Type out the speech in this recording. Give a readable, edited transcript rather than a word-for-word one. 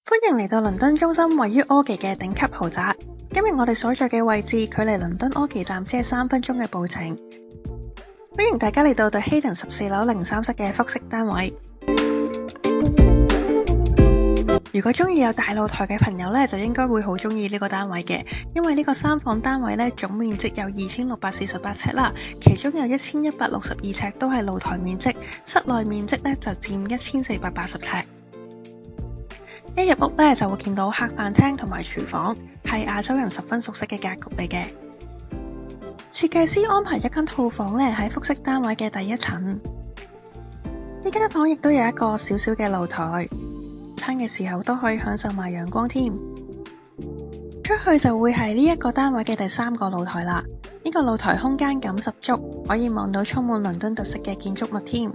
歡迎嚟到倫敦中心位於柯記嘅頂級豪宅。今日我哋所在嘅位置，距離倫敦柯記站只係3分鐘嘅步程。歡迎大家嚟到The Hayden 14樓03室嘅複式單位。如果中意有大露台嘅朋友呢，就應該會好中意呢個單位嘅，因為呢個3房單位呢，總面積有2648尺啦，其中有1162尺都係露台面積，室內面積呢就佔1480尺。一入屋呢，就會見到客飯廳同埋廚房，係亞洲人十分熟悉嘅格局嚟嘅。設計師安排一間套房呢，喺複式單位嘅第一層，呢間房亦都有一個小小嘅露台，餐嘅時候都可以享受埋陽光添。出去就會係呢一個單位嘅第3個露台啦。呢個露台空間感十足，可以望到充滿倫敦特色嘅建築物添。